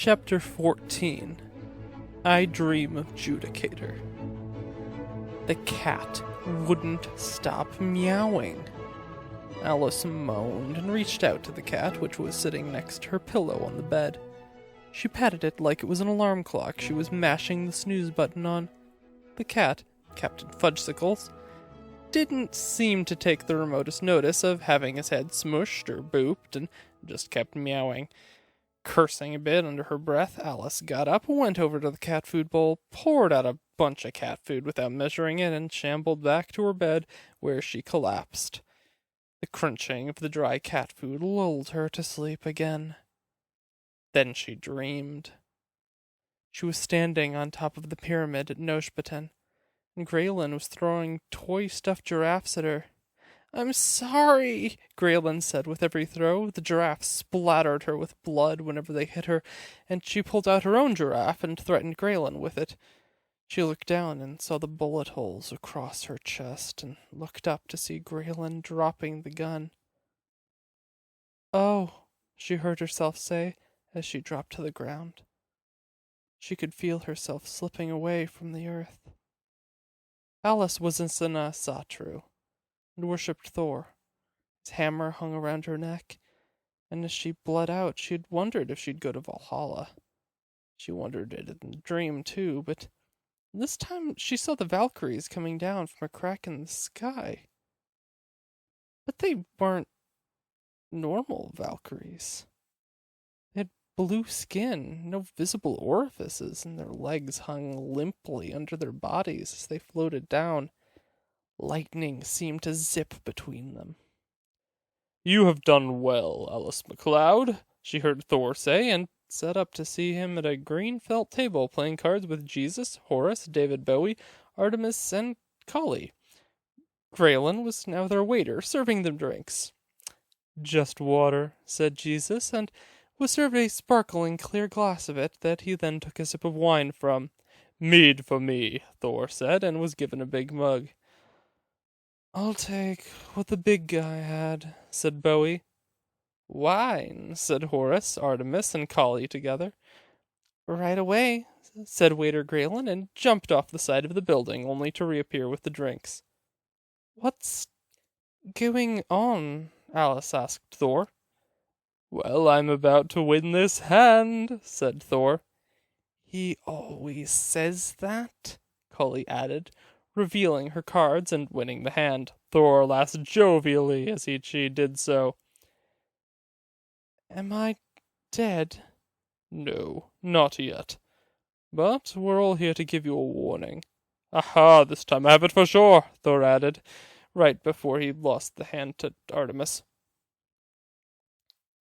Chapter 14. I Dream of Judicator. The cat wouldn't stop meowing. Alice moaned and reached out to the cat, which was sitting next to her pillow on the bed. She patted it like it was an alarm clock she was mashing the snooze button on. The cat, Captain Fudgesicles, didn't seem to take the remotest notice of having his head smushed or booped and just kept meowing. Cursing a bit under her breath, Alice got up, went over to the cat food bowl, poured out a bunch of cat food without measuring it, and shambled back to her bed, where she collapsed. The crunching of the dry cat food lulled her to sleep again. Then she dreamed. She was standing on top of the pyramid at Noshbatan, and Graelyn was throwing toy stuffed giraffes at her. "I'm sorry," Graelyn said with every throw. The giraffes splattered her with blood whenever they hit her, and she pulled out her own giraffe and threatened Graelyn with it. She looked down and saw the bullet holes across her chest, and looked up to see Graelyn dropping the gun. "Oh," she heard herself say as she dropped to the ground. She could feel herself slipping away from the earth. Alice was in Sena Satru, and worshipped Thor. His hammer hung around her neck, and as she bled out, she had wondered if she'd go to Valhalla. She wondered it in the dream, too, but this time she saw the Valkyries coming down from a crack in the sky. But they weren't normal Valkyries. They had blue skin, no visible orifices, and their legs hung limply under their bodies as they floated down. Lightning seemed to zip between them. "You have done well, Alice MacLeod," she heard Thor say, and sat up to see him at a green felt table playing cards with Jesus, Horus, David Bowie, Artemis, and Kali. Graelyn was now their waiter, serving them drinks. "Just water," said Jesus, and was served a sparkling clear glass of it that he then took a sip of wine from. "Mead for me," Thor said, and was given a big mug. "I'll take what the big guy had," said Bowie. "Wine," said Horus, Artemis, and Kali together. "Right away," said waiter Graelyn, and jumped off the side of the building, only to reappear with the drinks. "What's going on?" Alice asked Thor. "Well, I'm about to win this hand," said Thor. "He always says that," Kali added, revealing her cards and winning the hand. Thor laughed jovially as she did so. "Am I dead?" "No, not yet. But we're all here to give you a warning." "Aha, this time I have it for sure," Thor added, right before he lost the hand to Artemis.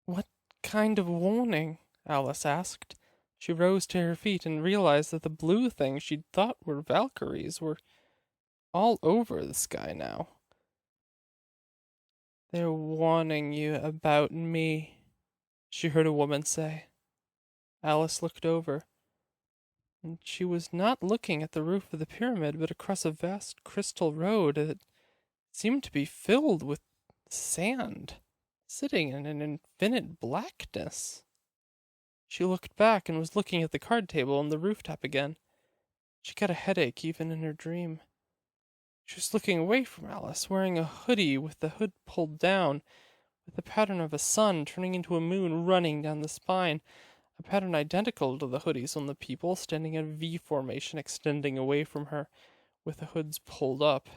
"What kind of warning?" Alice asked. She rose to her feet and realized that the blue things she'd thought were Valkyries were all over the sky now. "They're warning you about me," she heard a woman say. Alice looked over, and she was not looking at the roof of the pyramid, but across a vast crystal road that seemed to be filled with sand, sitting in an infinite blackness. She looked back and was looking at the card table on the rooftop again. She got a headache even in her dream. She was looking away from Alice, wearing a hoodie with the hood pulled down, with the pattern of a sun turning into a moon running down the spine, a pattern identical to the hoodies on the people, standing in a V formation extending away from her, with the hoods pulled up.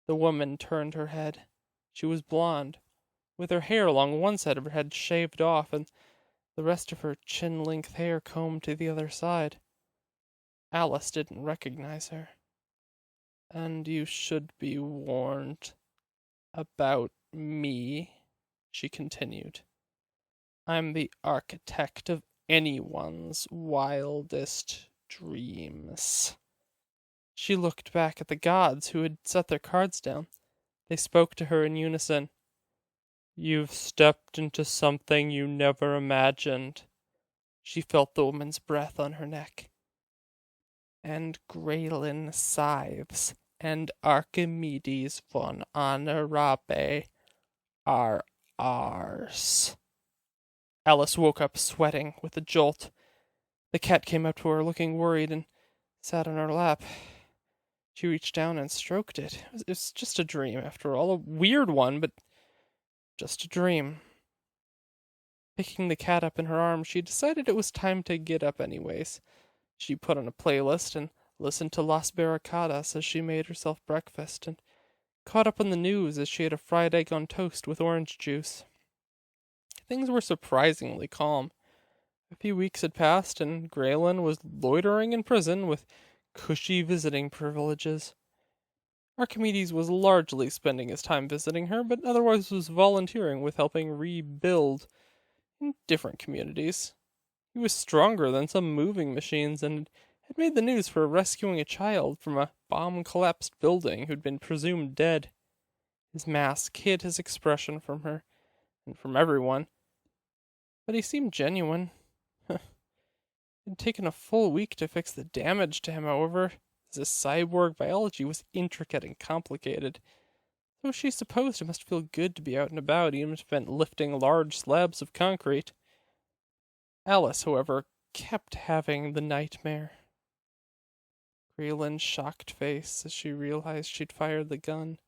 The woman turned her head. She was blonde, with her hair along one side of her head shaved off, and the rest of her chin-length hair combed to the other side. Alice didn't recognize her. "And you should be warned about me," she continued. "I'm the architect of anyone's wildest dreams." She looked back at the gods who had set their cards down. They spoke to her in unison. "You've stepped into something you never imagined." She felt the woman's breath on her neck. "And Graelyn Scythes and Archimedes von Anarabe are ours." Alice woke up sweating with a jolt. The cat came up to her, looking worried, and sat on her lap. She reached down and stroked it. It was just a dream, after all. A weird one, but just a dream. Picking the cat up in her arms, she decided it was time to get up anyways. She put on a playlist and listened to Las Barricadas as she made herself breakfast, and caught up on the news as she had a fried egg on toast with orange juice. Things were surprisingly calm. A few weeks had passed, and Graelyn was loitering in prison with cushy visiting privileges. Archimedes was largely spending his time visiting her, but otherwise was volunteering with helping rebuild in different communities. He was stronger than some moving machines, and had made the news for rescuing a child from a bomb-collapsed building who'd been presumed dead. His mask hid his expression from her, and from everyone, but he seemed genuine. It had taken a full week to fix the damage to him, however, as his cyborg biology was intricate and complicated. So she supposed it must feel good to be out and about, even if it meant lifting large slabs of concrete. Alice, however, kept having the nightmare. Graelyn's shocked face as she realized she'd fired the gun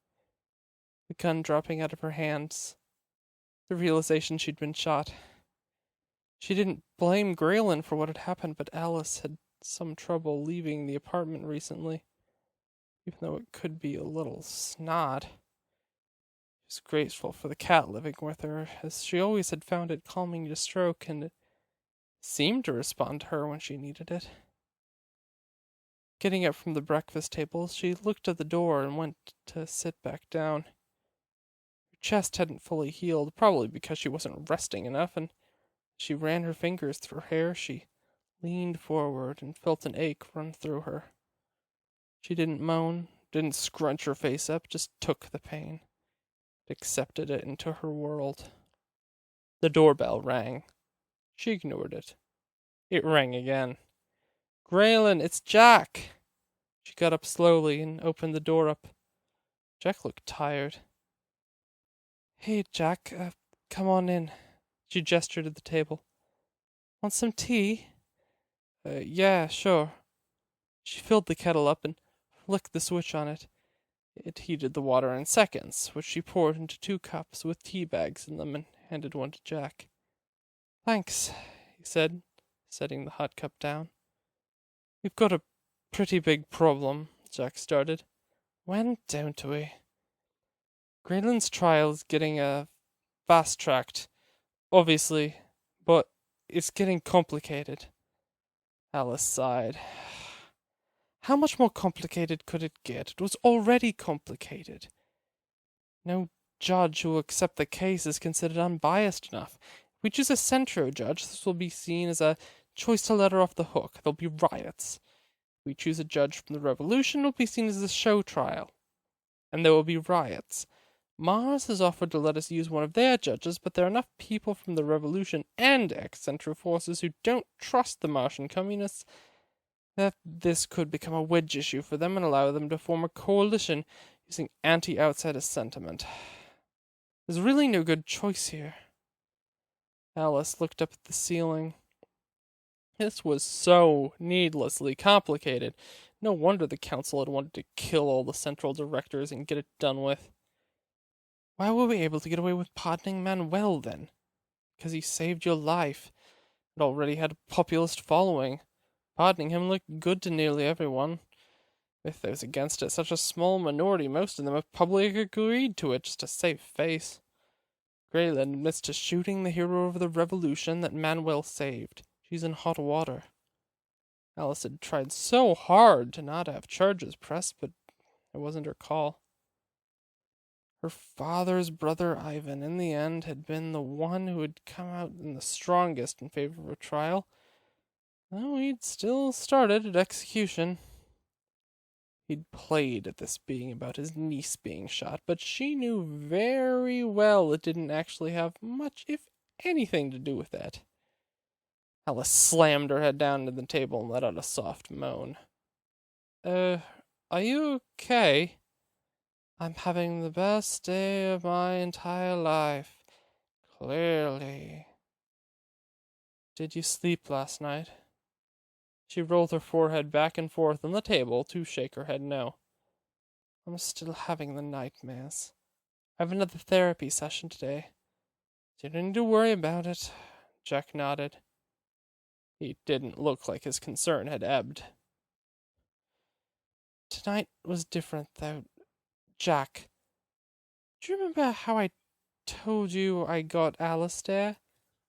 dropping out of her hands, the realization she'd been shot. She didn't blame Graelyn for what had happened, but Alice had some trouble leaving the apartment recently, even though it could be a little snot. She was grateful for the cat living with her, as she always had found it calming to stroke, and it seemed to respond to her when she needed it. Getting up from the breakfast table, she looked at the door and went to sit back down. Her chest hadn't fully healed, probably because she wasn't resting enough, and she ran her fingers through her hair. She leaned forward and felt an ache run through her. She didn't moan, didn't scrunch her face up, just took the pain, accepted it into her world. The doorbell rang. She ignored it. It rang again. "Graelyn, it's Jack!" She got up slowly and opened the door up. Jack looked tired. "Hey, Jack, come on in." She gestured at the table. "Want some tea?" Yeah, sure." She filled the kettle up and flicked the switch on it. It heated the water in seconds, which she poured into 2 cups with tea bags in them and handed one to Jack. "Thanks," he said, setting the hot cup down. "We've got a pretty big problem," Jack started. "When don't we?" "Graelyn's trial is getting fast-tracked, obviously, but it's getting complicated." Alice sighed. How much more complicated could it get? It was already complicated. No judge who will accept the case is considered unbiased enough. If we choose a centro judge, this will be seen as a choice to let her off the hook. There'll be riots. If we choose a judge from the Revolution, it will be seen as a show trial, and there will be riots. Mars has offered to let us use one of their judges, but there are enough people from the Revolution and ex-Centro forces who don't trust the Martian communists that this could become a wedge issue for them and allow them to form a coalition using anti-outsider sentiment. There's really no good choice here. Alice looked up at the ceiling. This was so needlessly complicated. No wonder the council had wanted to kill all the central directors and get it done with. Why were we able to get away with pardoning Manuel, then? Because he saved your life. It already had a populist following. Pardoning him looked good to nearly everyone. With those against it, such a small minority, most of them have publicly agreed to it just to save face. Graelyn admits to shooting the hero of the revolution that Manuel saved. She's in hot water. Alice had tried so hard to not have charges pressed, but it wasn't her call. Her father's brother Ivan, in the end, had been the one who had come out in the strongest in favor of a trial, though he'd still started at execution. He'd played at this being about his niece being shot, but she knew very well it didn't actually have much, if anything, to do with that. Alice slammed her head down to the table and let out a soft moan. Are you okay?" "I'm having the best day of my entire life. Clearly." "Did you sleep last night?" She rolled her forehead back and forth on the table to shake her head no. I'm still having the nightmares. I have another therapy session today. You don't need to worry about it. Jack nodded. He didn't look like his concern had ebbed. Tonight was different, though. Jack, do you remember how I told you I got Alistair?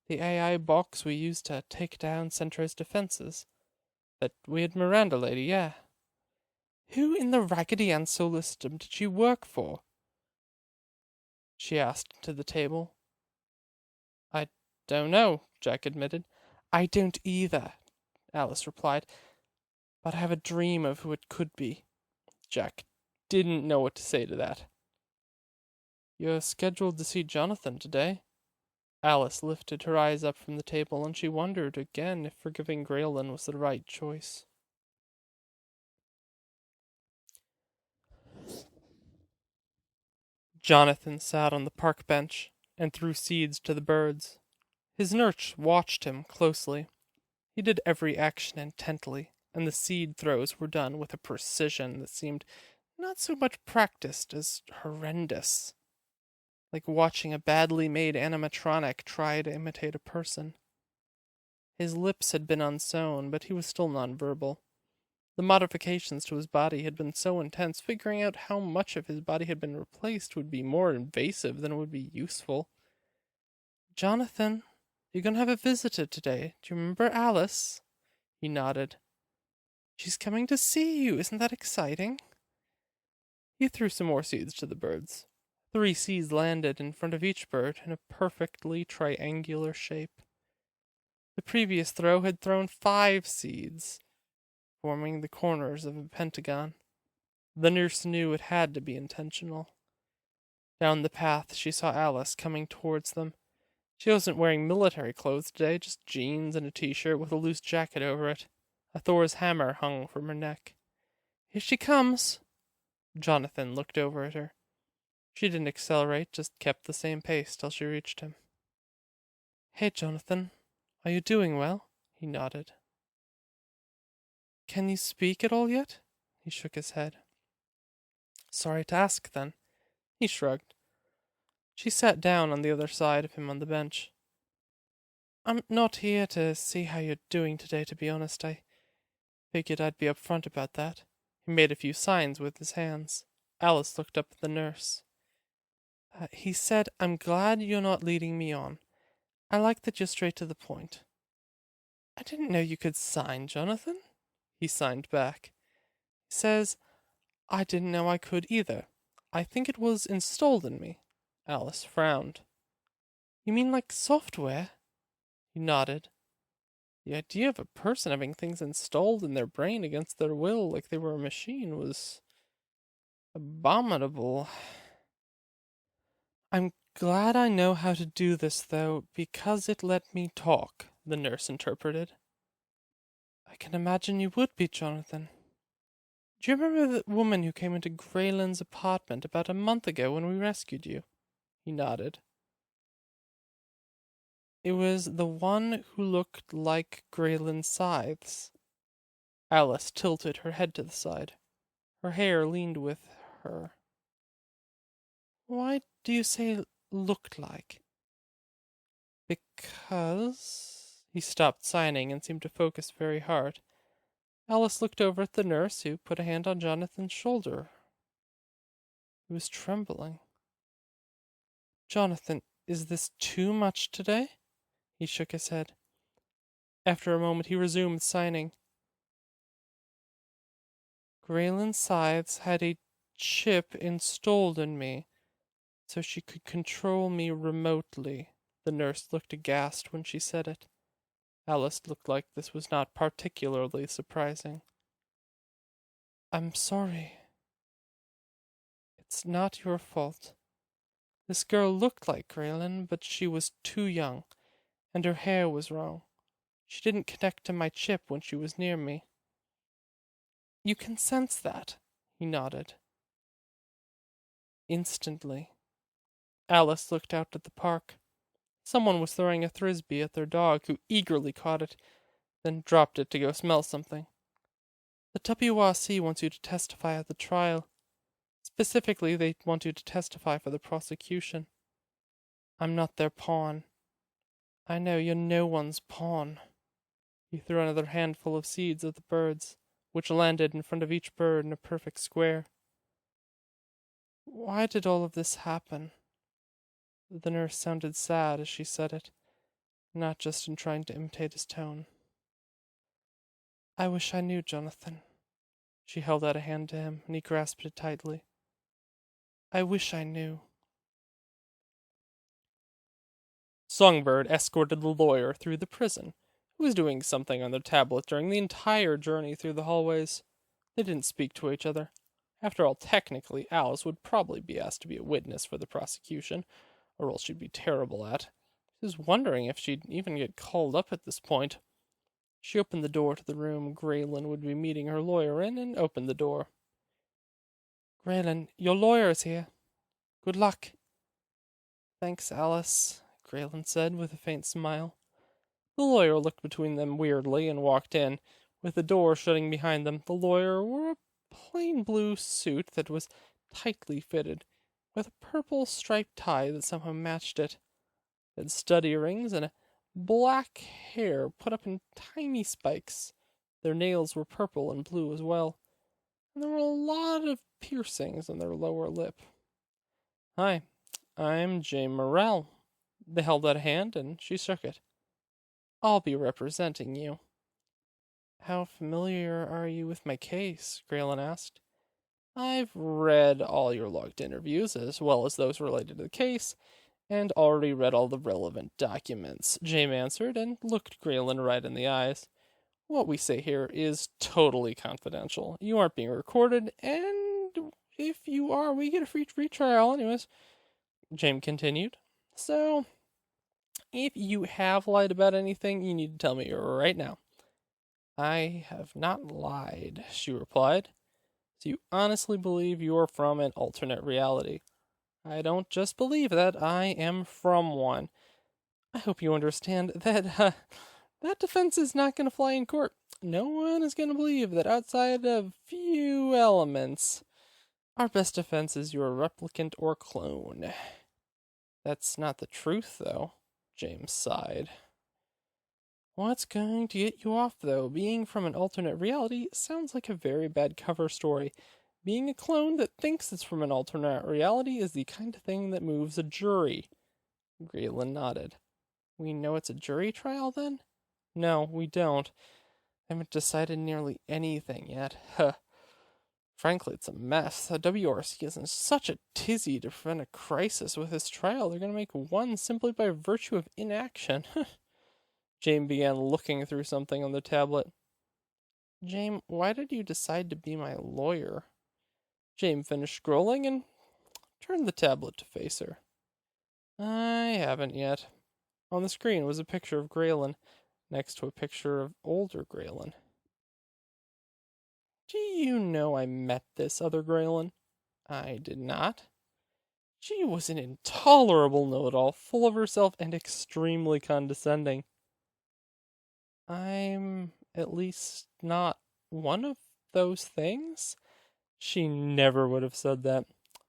The AI box we used to take down Centro's defenses? That weird Miranda lady, yeah. Who in the Raggedy Ann solar system did she work for? She asked to the table. I don't know, Jack admitted. I don't either, Alice replied. But I have a dream of who it could be. Jack didn't know what to say to that. You're scheduled to see Jonathan today. Alice lifted her eyes up from the table, and she wondered again if forgiving Graelyn was the right choice. Jonathan sat on the park bench and threw seeds to the birds. His nurse watched him closely. He did every action intently, and the seed throws were done with a precision that seemed not so much practiced as horrendous, like watching a badly made animatronic try to imitate a person. His lips had been unsewn, but he was still nonverbal. The modifications to his body had been so intense, figuring out how much of his body had been replaced would be more invasive than it would be useful. Jonathan, you're going to have a visitor today. Do you remember Alice? He nodded. She's coming to see you. Isn't that exciting? He threw some more seeds to the birds. 3 seeds landed in front of each bird in a perfectly triangular shape. The previous throw had thrown 5 seeds, forming the corners of a pentagon. The nurse knew it had to be intentional. Down the path she saw Alice coming towards them. She wasn't wearing military clothes today, just jeans and a t-shirt with a loose jacket over it. A Thor's hammer hung from her neck. Here she comes! Jonathan looked over at her. She didn't accelerate, just kept the same pace till she reached him. Hey, Jonathan. Are you doing well? He nodded. Can you speak at all yet? He shook his head. Sorry to ask, then. He shrugged. She sat down on the other side of him on the bench. I'm not here to see how you're doing today, to be honest. I figured I'd be upfront about that. He made a few signs with his hands. Alice looked up at the nurse. He said, I'm glad you're not leading me on. I like that you're straight to the point. I didn't know you could sign, Jonathan. He signed back. He says, I didn't know I could either. I think it was installed in me. Alice frowned. You mean like software? He nodded. The idea of a person having things installed in their brain against their will like they were a machine was abominable. I'm glad I know how to do this, though, because it let me talk, the nurse interpreted. I can imagine you would be, Jonathan. Do you remember the woman who came into Graelyn's apartment about a month ago when we rescued you? He nodded. It was the one who looked like Graelyn Scythes. Alice tilted her head to the side. Her hair leaned with her. Why do you say looked like? Because... He stopped signing and seemed to focus very hard. Alice looked over at the nurse, who put a hand on Jonathan's shoulder. He was trembling. Jonathan, is this too much today? He shook his head. After a moment he resumed signing. Graelyn Scythes had a chip installed in me, so she could control me remotely. The nurse looked aghast when she said it. Alice looked like this was not particularly surprising. I'm sorry. It's not your fault. This girl looked like Graelyn, but she was too young, and her hair was wrong. She didn't connect to my chip when she was near me. You can sense that, he nodded. Instantly. Alice looked out at the park. Someone was throwing a frisbee at their dog, who eagerly caught it. then dropped it to go smell something. The WRC wants you to testify at the trial. Specifically, they want you to testify for the prosecution. I'm not their pawn. I know you're no one's pawn. He threw another handful of seeds at the birds, which landed in front of each bird in a perfect square. Why did all of this happen? The nurse sounded sad as she said it, not just in trying to imitate his tone. I wish I knew, Jonathan. She held out a hand to him, and he grasped it tightly. I wish I knew. Songbird escorted the lawyer through the prison, who was doing something on their tablet during the entire journey through the hallways. They didn't speak to each other. After all, technically, Alice would probably be asked to be a witness for the prosecution, a role she'd be terrible at. She was wondering if she'd even get called up at this point. She opened the door to the room Graelyn would be meeting her lawyer in, and opened the door. Graelyn, your lawyer is here. Good luck. Thanks, Alice, Graelyn said with a faint smile. The lawyer looked between them weirdly and walked in. With the door shutting behind them, the lawyer wore a plain blue suit that was tightly fitted, with a purple striped tie that somehow matched it. It had stud earrings and a black hair put up in tiny spikes. Their nails were purple and blue as well, and there were a lot of piercings in their lower lip. Hi, I'm James Morrell. They held out a hand, and she shook it. I'll be representing you. How familiar are you with my case? Graelyn asked. I've read all your logged interviews, as well as those related to the case, and already read all the relevant documents, James answered, and looked Graelyn right in the eyes. What we say here is totally confidential. You aren't being recorded, and if you are, we get a free retrial anyways, James continued. So, if you have lied about anything, you need to tell me right now. I have not lied, she replied. So you honestly believe you're from an alternate reality? I don't just believe that, I am from one. I hope you understand that that defense is not going to fly in court. No one is going to believe that outside of few elements, our best defense is you're a replicant or clone. That's not the truth, though, James sighed. What's going to get you off, though? Being from an alternate reality sounds like a very bad cover story. Being a clone that thinks it's from an alternate reality is the kind of thing that moves a jury. Graelyn nodded. We know it's a jury trial, then? No, we don't. I haven't decided nearly anything yet. Frankly, it's a mess. The WRC is in such a tizzy to prevent a crisis with this trial. They're going to make one simply by virtue of inaction. Jane began looking through something on the tablet. Jane, why did you decide to be my lawyer? Jane finished scrolling and turned the tablet to face her. I haven't yet. On the screen was a picture of Graelyn, next to a picture of older Graelyn. Do you know I met this other Graelyn? I did not. She was an intolerable know-it-all, full of herself and extremely condescending. I'm at least not one of those things? She never would have said that.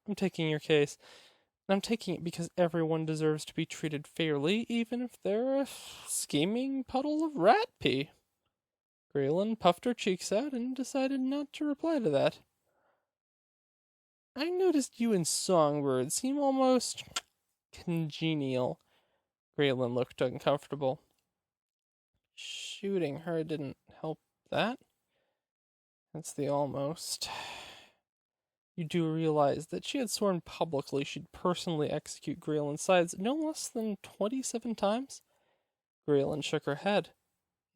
I'm taking your case. And I'm taking it because everyone deserves to be treated fairly, even if they're a scheming puddle of rat pee. Graelyn puffed her cheeks out and decided not to reply to that. I noticed you and Songbird seem almost congenial. Graelyn looked uncomfortable. Shooting her didn't help that. That's the almost. You do realize that she had sworn publicly she'd personally execute Graelyn Scythes no less than 27 times? Graelyn shook her head.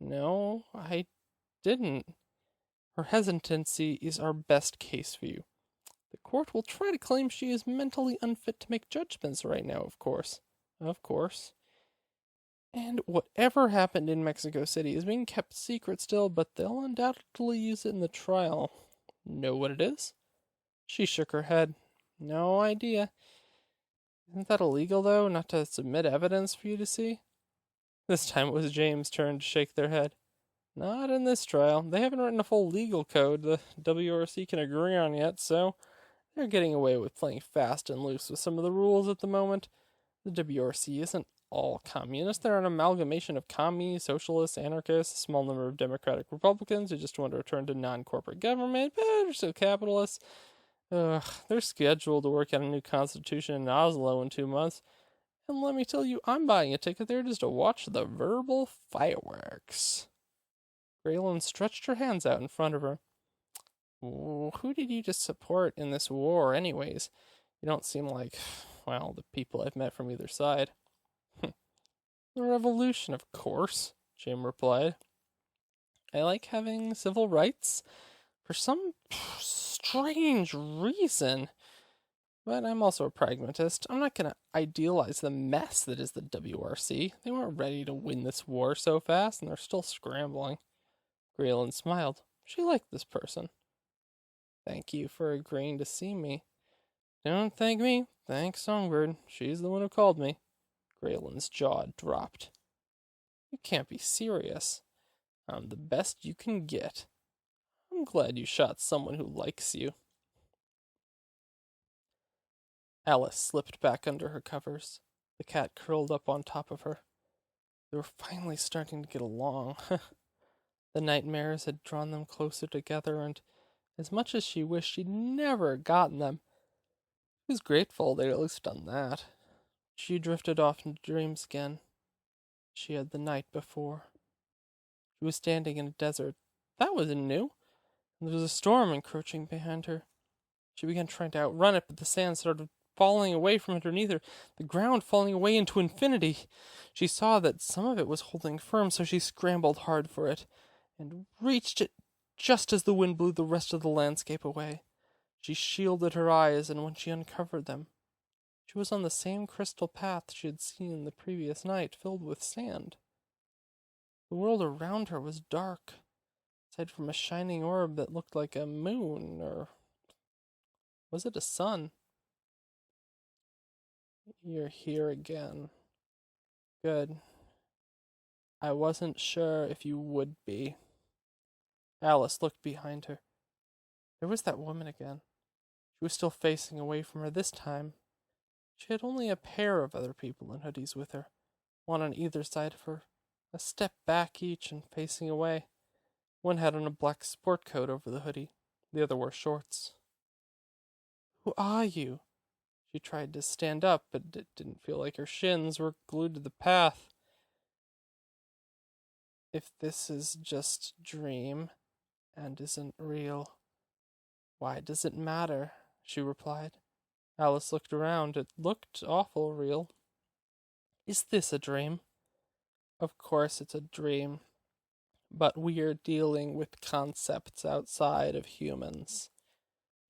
No, I didn't. Her hesitancy is our best case for you. The court will try to claim she is mentally unfit to make judgments right now, of course. Of course. And whatever happened in Mexico City is being kept secret still, but they'll undoubtedly use it in the trial. Know what it is? She shook her head. No idea. Isn't that illegal, though, not to submit evidence for you to see? This time it was James' turn to shake their head. Not in this trial. They haven't written a full legal code the WRC can agree on yet, so they're getting away with playing fast and loose with some of the rules at the moment. The WRC isn't all communist. They're an amalgamation of commies, socialists, anarchists, a small number of Democratic Republicans who just want to return to non-corporate government, but are still capitalists. They're scheduled to work out a new constitution in Oslo in 2 months. And let me tell you, I'm buying a ticket there just to watch the verbal fireworks. Graelyn stretched her hands out in front of her. Who did you just support in this war, anyways? You don't seem like, well, the people I've met from either side. The revolution, of course, Jim replied. I like having civil rights for some strange reason. But I'm also a pragmatist. I'm not going to idealize the mess that is the WRC. They weren't ready to win this war so fast, and they're still scrambling. Graelyn smiled. She liked this person. Thank you for agreeing to see me. Don't thank me. Thank Songbird. She's the one who called me. Graelyn's jaw dropped. You can't be serious. I'm the best you can get. I'm glad you shot someone who likes you. Alice slipped back under her covers. The cat curled up on top of her. They were finally starting to get along. The nightmares had drawn them closer together, and as much as she wished she'd never gotten them, she was grateful they'd at least done that. She drifted off into dreams again. She had the night before. She was standing in a desert. That wasn't new. And there was a storm encroaching behind her. She began trying to outrun it, but the sand started falling away from underneath her, the ground falling away into infinity. She saw that some of it was holding firm, so she scrambled hard for it, and reached it just as the wind blew the rest of the landscape away. She shielded her eyes, and when she uncovered them, she was on the same crystal path she had seen the previous night, filled with sand. The world around her was dark, aside from a shining orb that looked like a moon, or was it a sun? You're here again. Good. I wasn't sure if you would be. Alice looked behind her. There was that woman again. She was still facing away from her this time. She had only a pair of other people in hoodies with her, one on either side of her, a step back each and facing away. One had on a black sport coat over the hoodie. The other wore shorts. Who are you? She tried to stand up, but it didn't feel like her shins were glued to the path. If this is just dream and isn't real, why does it matter? She replied. Alice looked around. It looked awful real. Is this a dream? Of course it's a dream, but we are dealing with concepts outside of humans.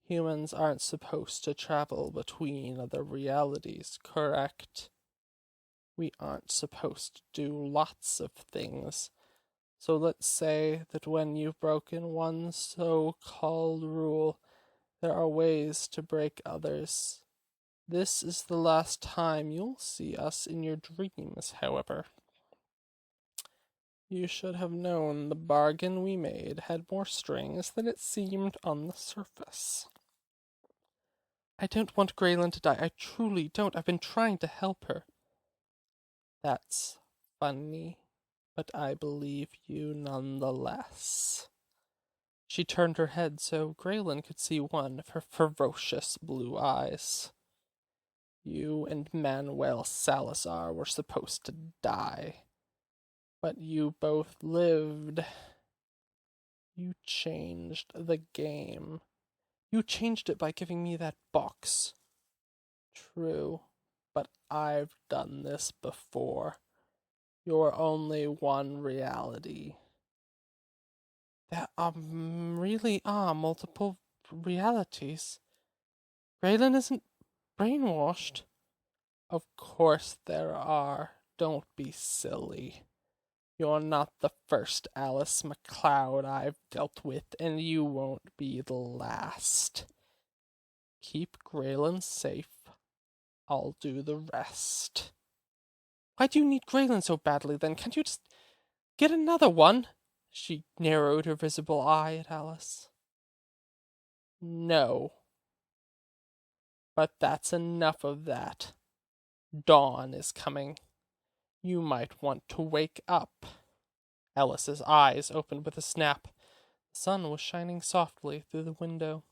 Humans aren't supposed to travel between other realities, correct? We aren't supposed to do lots of things. So let's say that when you've broken one so-called rule, there are ways to break others. This is the last time you'll see us in your dreams, however. You should have known the bargain we made had more strings than it seemed on the surface. I don't want Graelyn to die. I truly don't. I've been trying to help her. That's funny, but I believe you nonetheless. She turned her head so Graelyn could see one of her ferocious blue eyes. You and Manuel Salazar were supposed to die, but you both lived. You changed the game. You changed it by giving me that box. True, but I've done this before. You're only one reality. There really are multiple realities. Graelyn isn't brainwashed. Of course there are. Don't be silly. You're not the first Alice MacLeod I've dealt with, and you won't be the last. Keep Graelyn safe. I'll do the rest. Why do you need Graelyn so badly, then? Can't you just get another one? She narrowed her visible eye at Alice. No. But that's enough of that. Dawn is coming. You might want to wake up. Alice's eyes opened with a snap. The sun was shining softly through the window.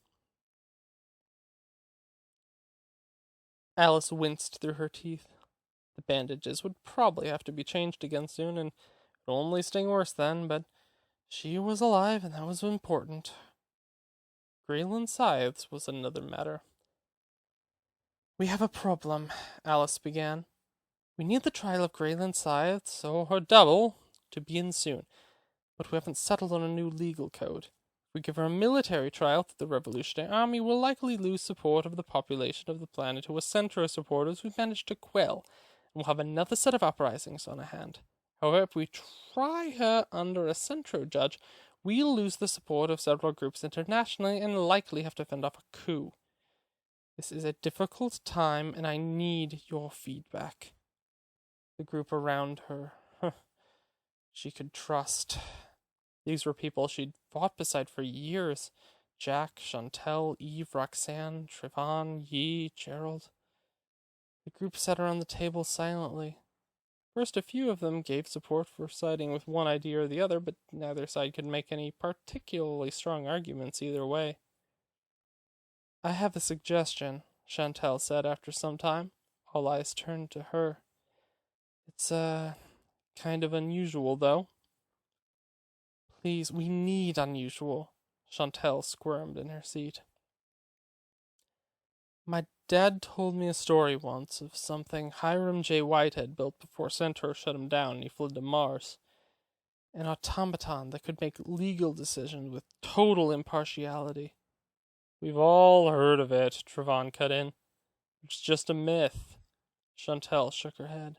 Alice winced through her teeth. The bandages would probably have to be changed again soon, and it would only sting worse then, but she was alive, and that was important. Graelyn Scythes was another matter. We have a problem, Alice began. We need the trial of Graelyn Scythes, or her double, to begin soon, but we haven't settled on a new legal code. If we give her a military trial, the Revolutionary Army will likely lose support of the population of the planet who are Centro supporters we've managed to quell, and we'll have another set of uprisings on our hand. However, if we try her under a Centro judge, we'll lose the support of several groups internationally and likely have to fend off a coup. This is a difficult time, and I need your feedback. The group around her, she could trust. These were people she'd fought beside for years. Jack, Chantel, Eve, Roxanne, Trevon, Yi, Gerald. The group sat around the table silently. First, a few of them gave support for siding with one idea or the other, but neither side could make any particularly strong arguments either way. I have a suggestion, Chantel said after some time. All eyes turned to her. It's, kind of unusual, though. Please, we need unusual. Chantel squirmed in her seat. My dad told me a story once of something Hiram J. Whitehead built before Centaur shut him down and he fled to Mars. An automaton that could make legal decisions with total impartiality. We've all heard of it, Trevon cut in. It's just a myth. Chantel shook her head.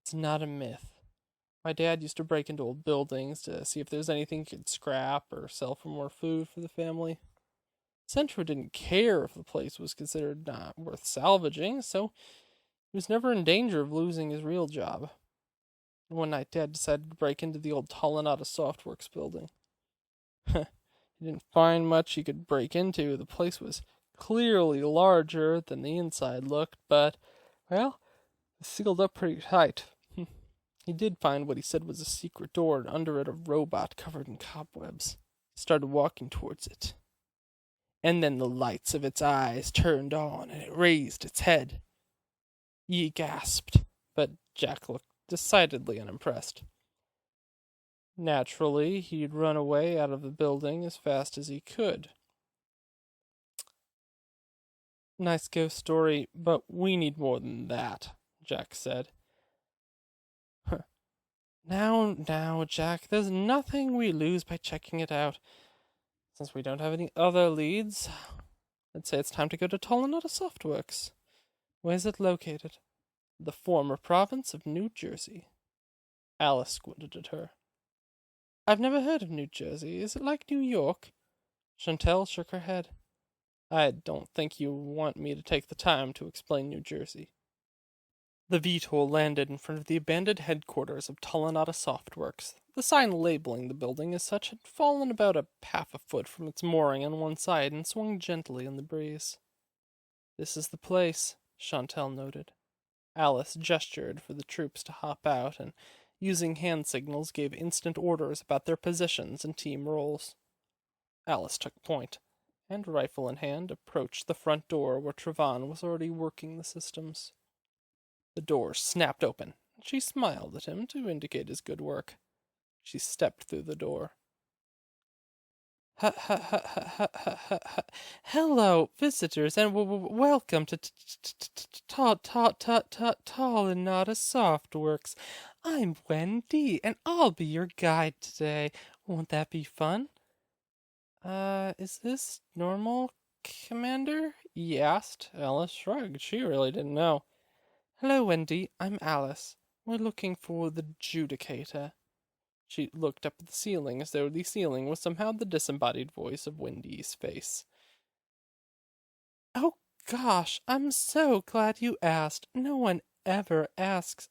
It's not a myth. My dad used to break into old buildings to see if there was anything he could scrap or sell for more food for the family. Centro didn't care if the place was considered not worth salvaging, so he was never in danger of losing his real job. One night, Dad decided to break into the old Tolenata Softworks building. He didn't find much he could break into. The place was clearly larger than the inside looked, but, well, it was sealed up pretty tight. He did find what he said was a secret door, and under it a robot covered in cobwebs. He started walking towards it. And then the lights of its eyes turned on, and it raised its head. Yi gasped, but Jack looked decidedly unimpressed. Naturally, he'd run away out of the building as fast as he could. Nice ghost story, but we need more than that, Jack said. Now, Jack, there's nothing we lose by checking it out. Since we don't have any other leads, I'd say it's time to go to Tolenata Softworks. Where's it located? The former province of New Jersey. Alice squinted at her. I've never heard of New Jersey. Is it like New York? Chantel shook her head. I don't think you want me to take the time to explain New Jersey. The VTOL landed in front of the abandoned headquarters of Tolenata Softworks. The sign labeling the building as such had fallen about half a foot from its mooring on one side and swung gently in the breeze. This is the place, Chantel noted. Alice gestured for the troops to hop out and, using hand signals, gave instant orders about their positions and team roles. Alice took point, and, rifle in hand, approached the front door where Trevon was already working the systems. The door snapped open, and she smiled at him to indicate his good work. She stepped through the door. Hello, visitors, and welcome to Tolenata Softworks. I'm Wendy, and I'll be your guide today. Won't that be fun? Is this normal, Commander? He asked. Alice shrugged. She really didn't know. Hello, Wendy. I'm Alice. We're looking for the Judicator. She looked up at the ceiling as though the ceiling was somehow the disembodied voice of Wendy's face. Oh, gosh, I'm so glad you asked. No one ever asks.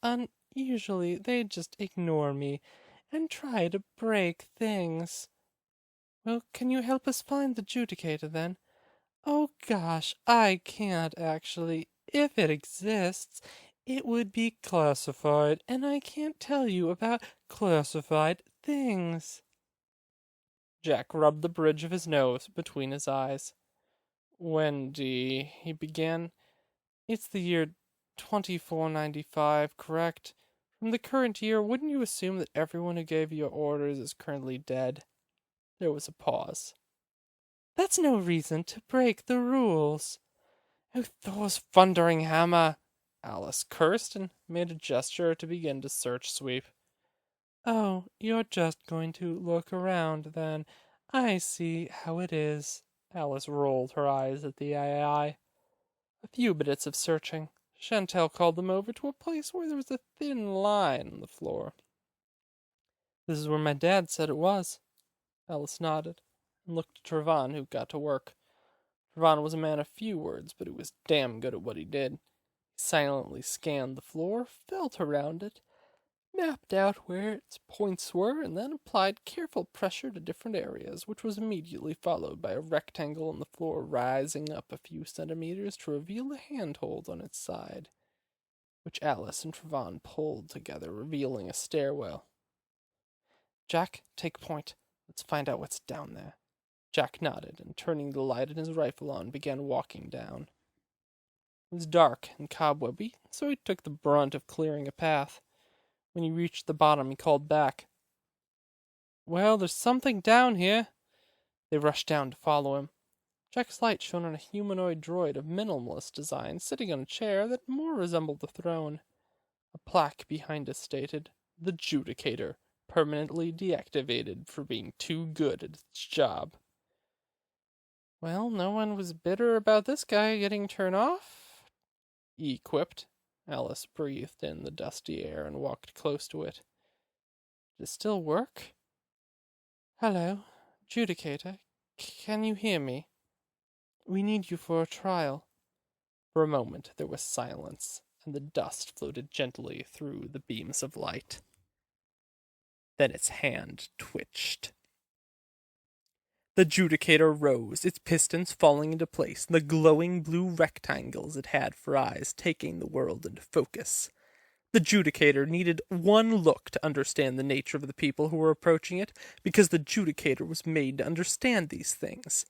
Usually they just ignore me. and try to break things. Well, can you help us find the Judicator, then? Oh gosh, I can't actually. If it exists, it would be classified, and I can't tell you about classified things. Jack rubbed the bridge of his nose between his eyes. Wendy, he began, it's the year 2495, correct? From the current year, wouldn't you assume that everyone who gave you your orders is currently dead? There was a pause. That's no reason to break the rules. Oh, Thor's thundering hammer! Alice cursed and made a gesture to begin to search sweep. Oh, you're just going to look around, then. I see how it is. Alice rolled her eyes at the AI. A few minutes of searching. Chantal called them over to a place where there was a thin line on the floor. This is where my dad said it was. Alice nodded and looked at Trevon, who got to work. Trevon was a man of few words, but he was damn good at what he did. He silently scanned the floor, felt around it, mapped out where its points were, and then applied careful pressure to different areas, which was immediately followed by a rectangle on the floor rising up a few centimeters to reveal a handhold on its side, which Alice and Trevon pulled together, revealing a stairwell. Jack, take point. Let's find out what's down there. Jack nodded, and turning the light in his rifle on, began walking down. It was dark and cobwebby, so he took the brunt of clearing a path. When he reached the bottom, he called back. Well, there's something down here. They rushed down to follow him. Jack's light shone on a humanoid droid of minimalist design sitting on a chair that more resembled a throne. A plaque behind it stated, "The Judicator, permanently deactivated for being too good at its job." Well, no one was bitter about this guy getting turned off, he quipped. Alice breathed in the dusty air and walked close to it. Does it still work? Hello, Judicator. Can you hear me? We need you for a trial. For a moment there was silence, and the dust floated gently through the beams of light. Then its hand twitched. The Judicator rose, its pistons falling into place, the glowing blue rectangles it had for eyes taking the world into focus. The Judicator needed one look to understand the nature of the people who were approaching it, because the Judicator was made to understand these things.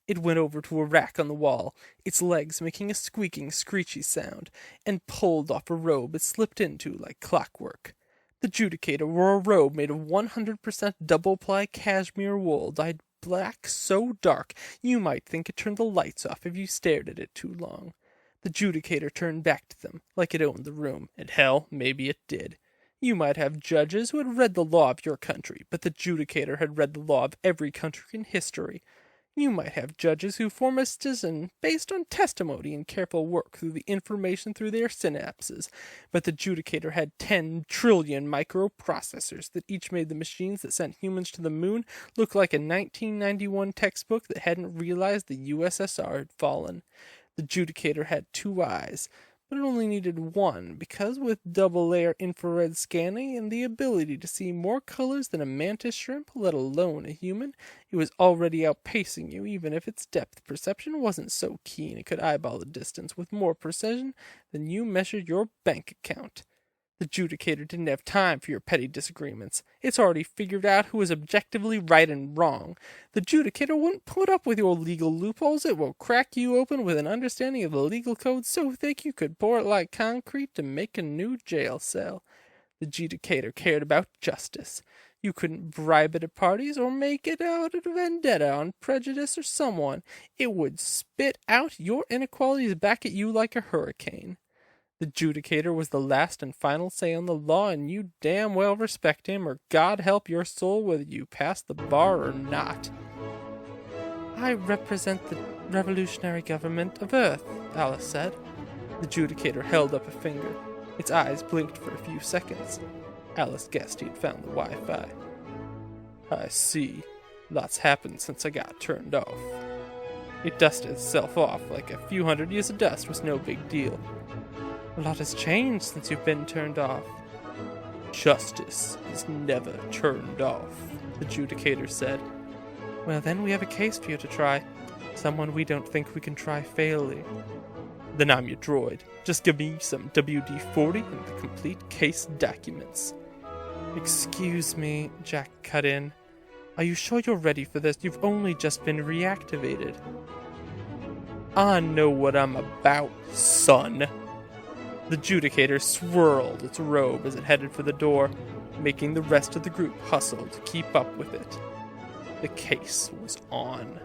It went over to a rack on the wall, its legs making a squeaking, screechy sound, and pulled off a robe it slipped into like clockwork. The Judicator wore a robe made of 100% double-ply cashmere wool dyed black so dark you might think it turned the lights off if you stared at it too long. The Judicator turned back to them, like it owned the room, and hell, maybe it did. You might have judges who had read the law of your country, but the Judicator had read the law of every country in history. You might have judges who form a decision based on testimony and careful work through the information through their synapses, but the Judicator had 10 trillion microprocessors that each made the machines that sent humans to the moon look like a 1991 textbook that hadn't realized the USSR had fallen. The Judicator had 2 eyes, but it only needed 1 because with double-layer infrared scanning and the ability to see more colors than a mantis shrimp, let alone a human, it was already outpacing you, even if its depth perception wasn't so keen it could eyeball the distance with more precision than you measured your bank account. The Judicator didn't have time for your petty disagreements. It's already figured out who is objectively right and wrong. The Judicator won't put up with your legal loopholes. It will crack you open with an understanding of the legal code so thick you could pour it like concrete to make a new jail cell. The Judicator cared about justice. You couldn't bribe it at parties or make it out of vendetta on prejudice or someone. It would spit out your inequalities back at you like a hurricane. The Judicator was the last and final say on the law, and you damn well respect him, or God help your soul whether you pass the bar or not. I represent the revolutionary government of Earth, Alice said. The Judicator held up a finger. Its eyes blinked for a few seconds. Alice guessed he'd found the Wi-Fi. I see. Lots happened since I got turned off. It dusted itself off like a few hundred years of dust was no big deal. A lot has changed since you've been turned off. Justice is never turned off, the Judicator said. Well, then we have a case for you to try. Someone we don't think we can try fairly. Then I'm your droid. Just give me some WD-40 and the complete case documents. Excuse me, Jack cut in. Are you sure you're ready for this? You've only just been reactivated. I know what I'm about, son. The Judicator swirled its robe as it headed for the door, making the rest of the group hustle to keep up with it. The case was on.